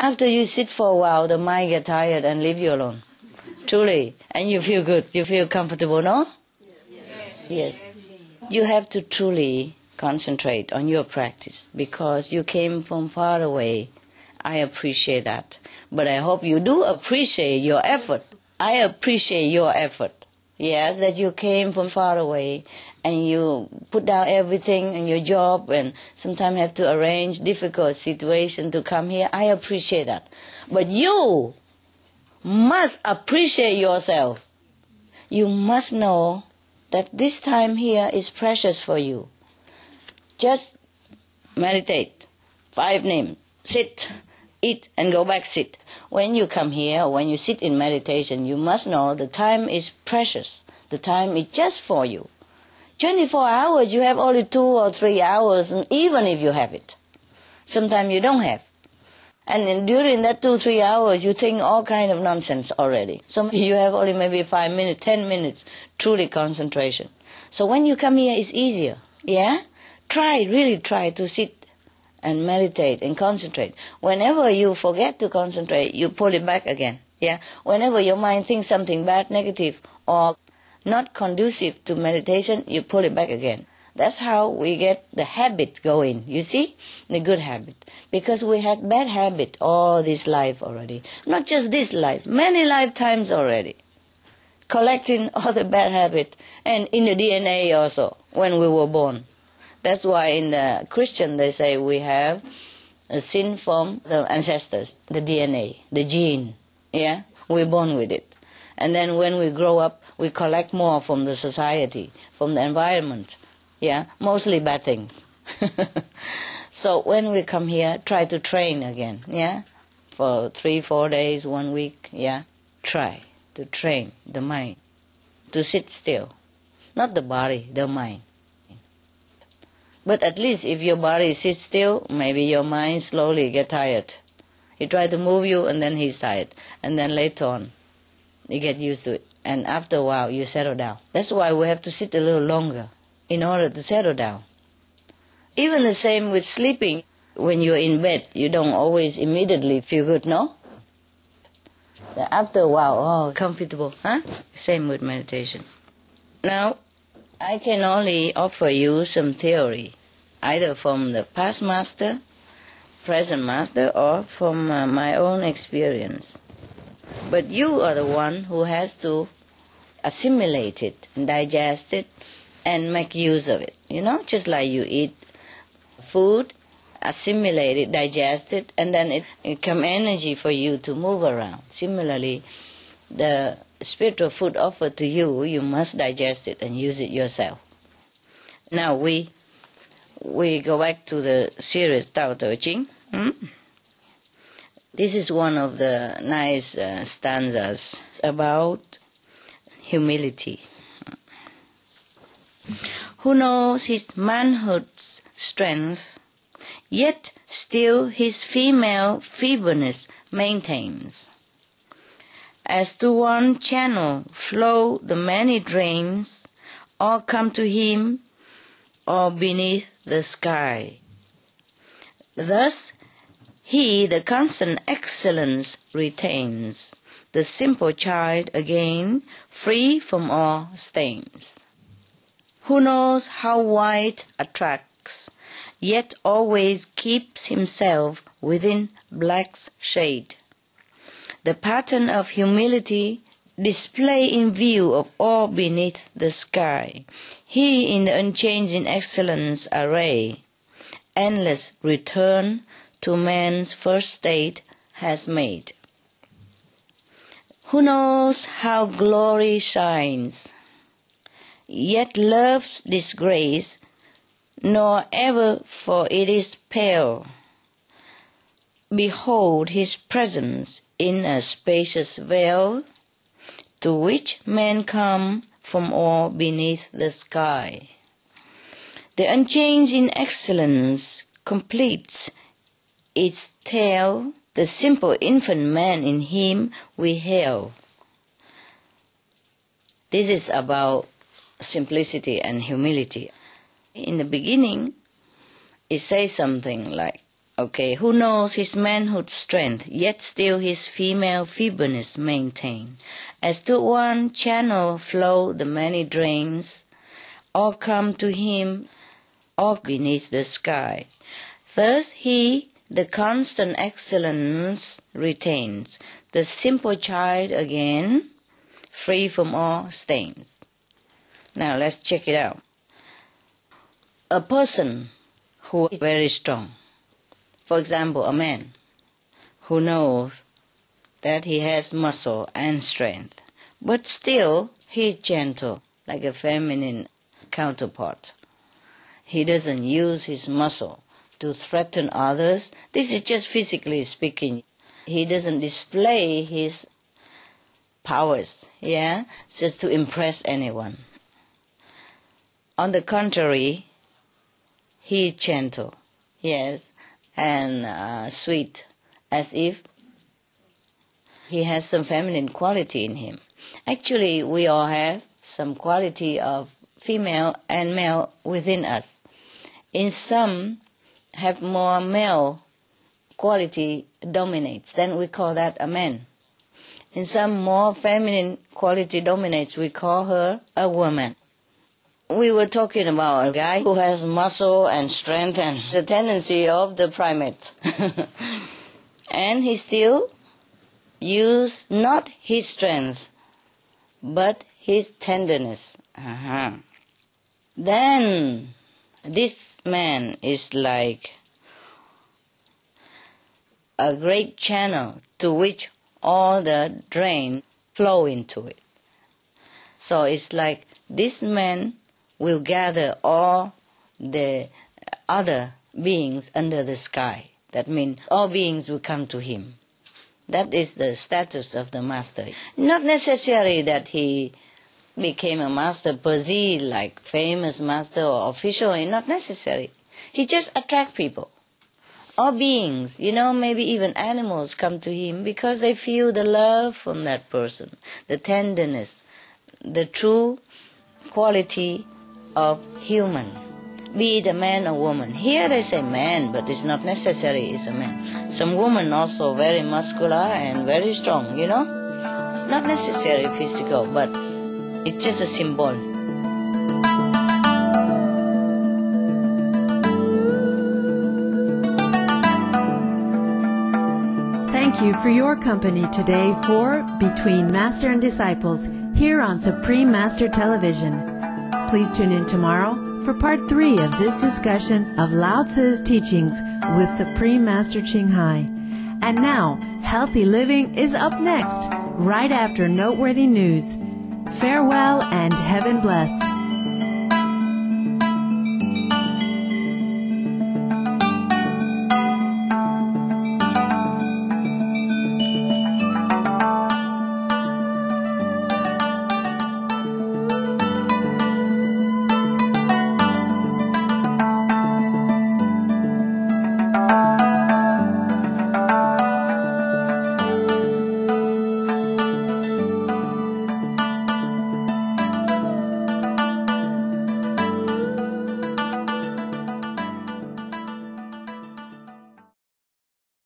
After you sit for a while, the mind gets tired and leave you alone. Truly. And you feel good. You feel comfortable, no? Yes. You have to truly concentrate on your practice because you came from far away. I appreciate that. But I hope you do appreciate your effort. I appreciate your effort. Yes, that you came from far away and you put down everything in your job and sometimes have to arrange difficult situation to come here. I appreciate that. But you must appreciate yourself. You must know that this time here is precious for you. Just meditate, 5 names, sit, eat and go back, sit. When you come here, when you sit in meditation, you must know the time is precious. The time is just for you. 24 hours, you have only 2 or 3 hours, and even if you have it. Sometimes you don't have. And during that 2-3 hours, you think all kind of nonsense already. So you have only maybe 5 minutes, 10 minutes, truly concentration. So when you come here, it's easier. Yeah? Really try to sit and meditate and concentrate. Whenever you forget to concentrate, you pull it back again. Yeah? Whenever your mind thinks something bad, negative, or not conducive to meditation, you pull it back again. That's how we get the habit going, you see? The good habit. Because we had bad habit all this life already. Not just this life, many lifetimes already. Collecting all the bad habit. And in the DNA also, when we were born. That's why in the Christian they say we have a sin from the ancestors, the DNA, the gene. Yeah? We're born with it. And then when we grow up, we collect more from the society, from the environment. Yeah, mostly bad things. So when we come here, try to train again, yeah? For 3-4 days, 1 week, yeah? Try to train the mind to sit still. Not the body, the mind. But at least if your body sits still, maybe your mind slowly get tired. He try to move you and then he's tired. And then later on, you get used to it. And after a while, you settle down. That's why we have to sit a little longer in order to settle down. Even the same with sleeping. When you're in bed, you don't always immediately feel good, no? After a while, oh, comfortable, huh? Same with meditation. Now, I can only offer you some theory, either from the past master, present master, or from my own experience. But you are the one who has to assimilate it, digest it, and make use of it. You know, just like you eat food, assimilate it, digest it, and then it becomes energy for you to move around. Similarly, the spiritual food offered to you, you must digest it and use it yourself. Now we go back to the series Tao Te Ching. This is one of the nice stanzas about humility. Who knows his manhood's strength, yet still his female feebleness maintains. As to one channel flow the many drains, all come to him, or beneath the sky. Thus he the constant excellence retains, the simple child again, free from all stains. Who knows how white attracts, yet always keeps himself within black's shade. The pattern of humility display in view of all beneath the sky. He in the unchanging excellence array, endless return to man's first state has made. Who knows how glory shines, yet love's disgrace, nor ever for it is pale. Behold his presence in a spacious veil, to which men come from all beneath the sky. The unchanging excellence completes its tale, the simple infant man in him we hail. This is about simplicity and humility. In the beginning, it says something like, Okay, who knows his manhood strength, yet still his female feebleness maintain. As to one channel flow the many drains, all come to him, all beneath the sky. Thus he the constant excellence retains, the simple child again, free from all stains. Now let's check it out. A person who is very strong, for example, a man who knows that he has muscle and strength, but still he is gentle, like a feminine counterpart. He doesn't use his muscle to threaten others. This is just physically speaking. He doesn't display his powers, just to impress anyone. On the contrary, he is gentle, and sweet, as if he has some feminine quality in him. Actually, we all have some quality of female and male within us. In some, have more male quality dominates, then we call that a man. In some, more feminine quality dominates, we call her a woman. We were talking about a guy who has muscle and strength and the tendency of the primate. And he still used not his strength, but his tenderness. Then this man is like a great channel to which all the drain flow into it. So it's like this man will gather all the other beings under the sky. That means all beings will come to him. That is the status of the master. Not necessarily that he became a master per se, like famous master or official, not necessary. He just attracts people. All beings, maybe even animals come to him because they feel the love from that person, the tenderness, the true quality of human, be it a man or woman. Here they say man, but it's not necessary it's a man. Some women also very muscular and very strong, It's not necessarily physical, but it's just a symbol. Thank you for your company today for Between Master and Disciples here on Supreme Master Television. Please tune in tomorrow for part 3 of this discussion of Lao Tzu's teachings with Supreme Master Ching Hai. And now, Healthy Living is up next, right after Noteworthy News. Farewell and heaven bless.